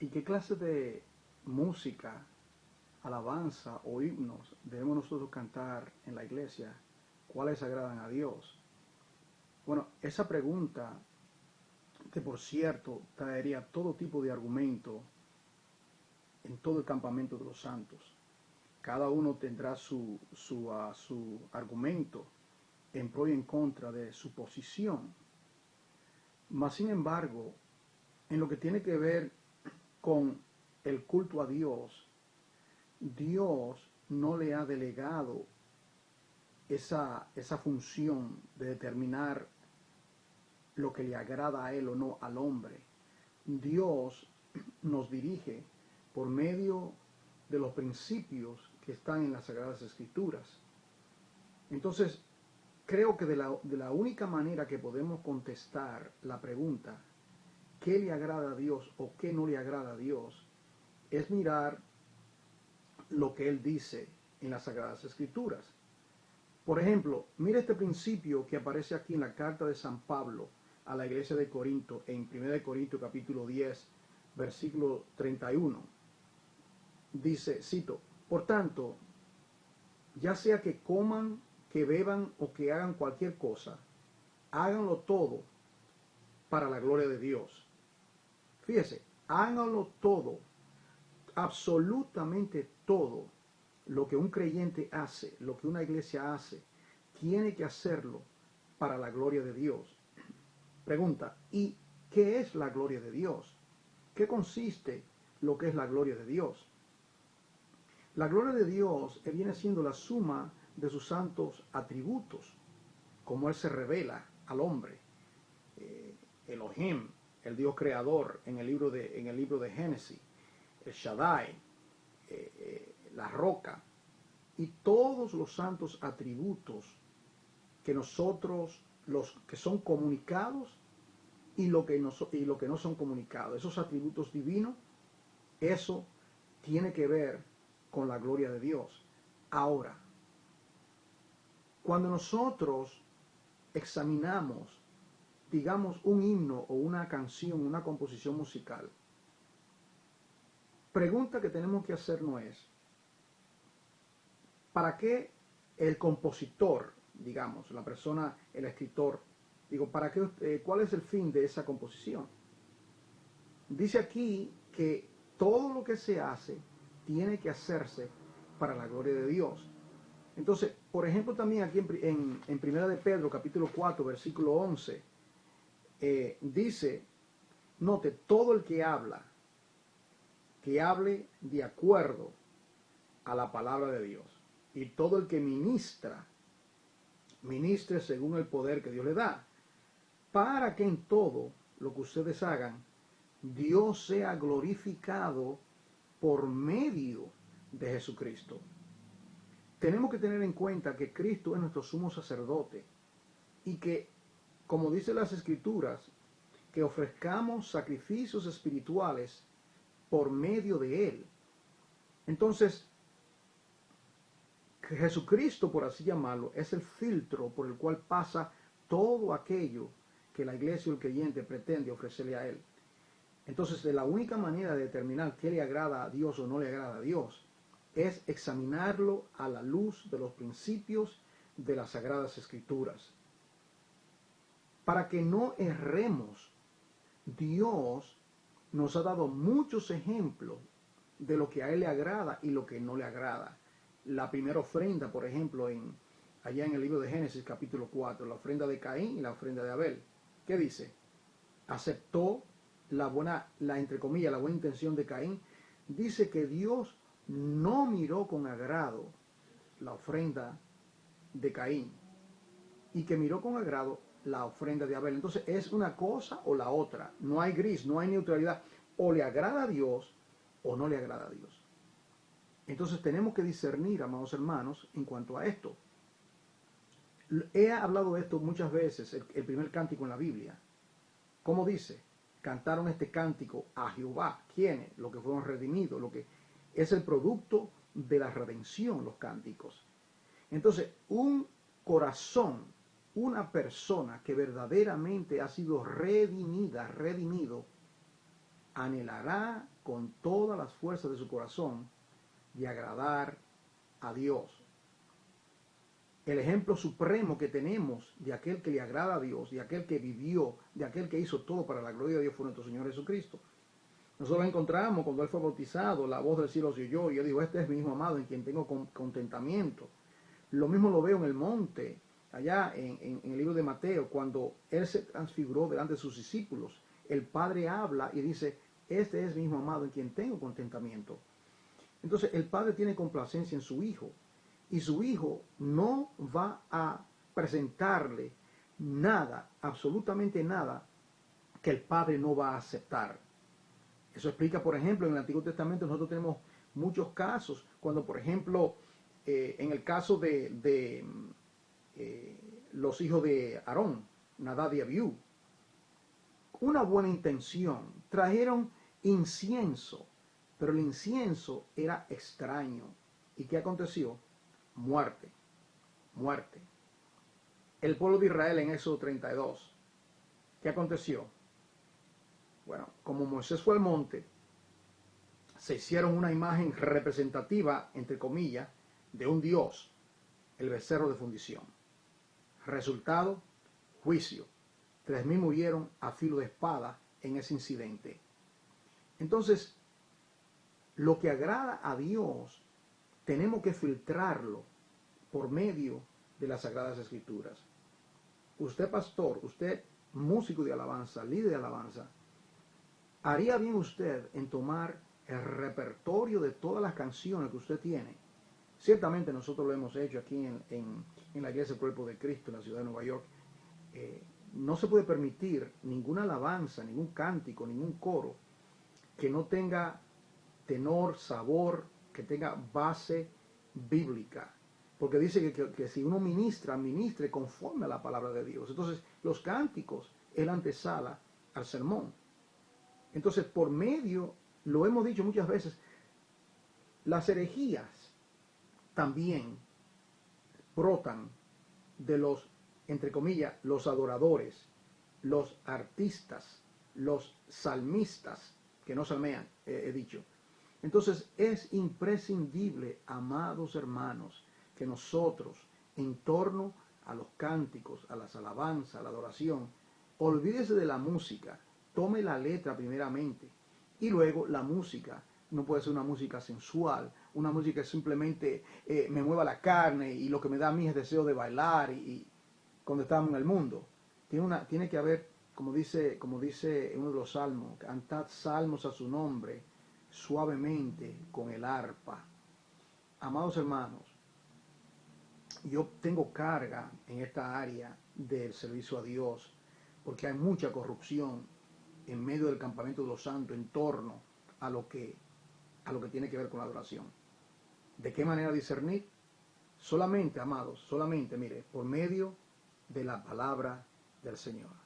¿Y qué clase de música, alabanza o himnos debemos nosotros cantar en la iglesia? ¿Cuáles agradan a Dios? Bueno, esa pregunta, que por cierto traería todo tipo de argumento en todo el campamento de los santos. Cada uno tendrá su argumento en pro y en contra de su posición. Mas, sin embargo, en lo que tiene que ver con el culto a Dios, Dios no le ha delegado esa función de determinar lo que le agrada a él o no al hombre. Dios nos dirige por medio de los principios que están en las Sagradas Escrituras. Entonces, creo que de la única manera que podemos contestar la pregunta, ¿qué le agrada a Dios o qué no le agrada a Dios?, es mirar lo que Él dice en las Sagradas Escrituras. Por ejemplo, mira este principio que aparece aquí en la carta de San Pablo a la iglesia de Corinto, en 1 Corintios capítulo 10, versículo 31. Dice, cito, por tanto, ya sea que coman, que beban o que hagan cualquier cosa, háganlo todo para la gloria de Dios. Fíjese, háganlo todo, absolutamente todo lo que un creyente hace, lo que una iglesia hace, tiene que hacerlo para la gloria de Dios. Pregunta, ¿y qué es la gloria de Dios? ¿Qué consiste lo que es la gloria de Dios? La gloria de Dios viene siendo la suma de sus santos atributos, como Él se revela al hombre. Elohim, el Dios creador en el libro de Génesis, el Shaddai, la roca, y todos los santos atributos que nosotros, los que son comunicados y lo que no son comunicados, esos atributos divinos, eso tiene que ver con la gloria de Dios. Ahora, cuando nosotros examinamos, digamos, un himno o una canción, una composición musical, pregunta que tenemos que hacernos es, ¿para qué el compositor, digamos, la persona, el escritor, ¿para qué, cuál es el fin de esa composición? Dice aquí que todo lo que se hace tiene que hacerse para la gloria de Dios. Entonces, por ejemplo, también aquí en Primera de Pedro, capítulo 4, versículo 11, dice, note, todo el que hable de acuerdo a la palabra de Dios. Y todo el que ministre según el poder que Dios le da, para que en todo lo que ustedes hagan, Dios sea glorificado por medio de Jesucristo. Tenemos que tener en cuenta que Cristo es nuestro sumo sacerdote y que, como dicen las Escrituras, que ofrezcamos sacrificios espirituales por medio de Él. Entonces, Jesucristo, por así llamarlo, es el filtro por el cual pasa todo aquello que la iglesia o el creyente pretende ofrecerle a Él. Entonces, de la única manera de determinar qué le agrada a Dios o no le agrada a Dios es examinarlo a la luz de los principios de las Sagradas Escrituras. Para que no erremos, Dios nos ha dado muchos ejemplos de lo que a Él le agrada y lo que no le agrada. La primera ofrenda, por ejemplo, allá en el libro de Génesis capítulo 4, la ofrenda de Caín y la ofrenda de Abel. ¿Qué dice? Aceptó entre comillas, la buena intención de Caín. Dice que Dios no miró con agrado la ofrenda de Caín y que miró con agrado la ofrenda de Abel. Entonces es una cosa o la otra. No hay gris, no hay neutralidad. O le agrada a Dios o no le agrada a Dios. Entonces tenemos que discernir, amados hermanos, en cuanto a esto. He hablado de esto muchas veces, el primer cántico en la Biblia. ¿Cómo dice? Cantaron este cántico a Jehová. ¿Quiénes? Los que fueron redimidos, lo que es el producto de la redención, los cánticos. Entonces, un corazón, una persona que verdaderamente ha sido redimido, anhelará con todas las fuerzas de su corazón de agradar a Dios. El ejemplo supremo que tenemos de aquel que le agrada a Dios, de aquel que vivió, de aquel que hizo todo para la gloria de Dios fue nuestro Señor Jesucristo. Nosotros encontramos cuando Él fue bautizado, la voz del cielo se oyó y Él dijo, este es mi Hijo amado en quien tengo contentamiento. Lo mismo lo veo en el monte, allá en el libro de Mateo, cuando Él se transfiguró delante de sus discípulos. El Padre habla y dice, este es mi Hijo amado en quien tengo contentamiento. Entonces el Padre tiene complacencia en su Hijo y su Hijo no va a presentarle nada, absolutamente nada, que el Padre no va a aceptar. Eso explica, por ejemplo, en el Antiguo Testamento nosotros tenemos muchos casos, cuando por ejemplo, en el caso de los hijos de Aarón, Nadab y Abiú, una buena intención, trajeron incienso, pero el incienso era extraño. ¿Y qué aconteció? Muerte, muerte. El pueblo de Israel en Éxodo 32, ¿qué aconteció? Bueno, como Moisés fue al monte, se hicieron una imagen representativa, entre comillas, de un dios, el becerro de fundición. Resultado, juicio. 3.000 murieron a filo de espada en ese incidente. Entonces, lo que agrada a Dios, tenemos que filtrarlo por medio de las Sagradas Escrituras. Usted, pastor, usted, músico de alabanza, líder de alabanza, haría bien usted en tomar el repertorio de todas las canciones que usted tiene. Ciertamente nosotros lo hemos hecho aquí en la Iglesia del Cuerpo de Cristo en la ciudad de Nueva York. No se puede permitir ninguna alabanza, ningún cántico, ningún coro que no tenga tenor, sabor, que tenga base bíblica. Porque dice que si uno ministre conforme a la palabra de Dios. Entonces, los cánticos es la antesala al sermón. Entonces, por medio, lo hemos dicho muchas veces, las herejías también brotan de los, entre comillas, los adoradores, los artistas, los salmistas, que no salmean, he dicho. Entonces, es imprescindible, amados hermanos, que nosotros, en torno a los cánticos, a las alabanzas, a la adoración, olvídese de la música, tome la letra primeramente, y luego la música. No puede ser una música sensual, una música que simplemente me mueva la carne y lo que me da a mí es deseo de bailar y cuando estamos en el mundo. Tiene que haber, como dice uno de los salmos, cantad salmos a su nombre suavemente con el arpa. Amados hermanos, yo tengo carga en esta área del servicio a Dios porque hay mucha corrupción en medio del campamento de los santos en torno a lo que tiene que ver con la adoración. ¿De qué manera discernir? Solamente, amados, solamente, mire, por medio de la palabra del Señor.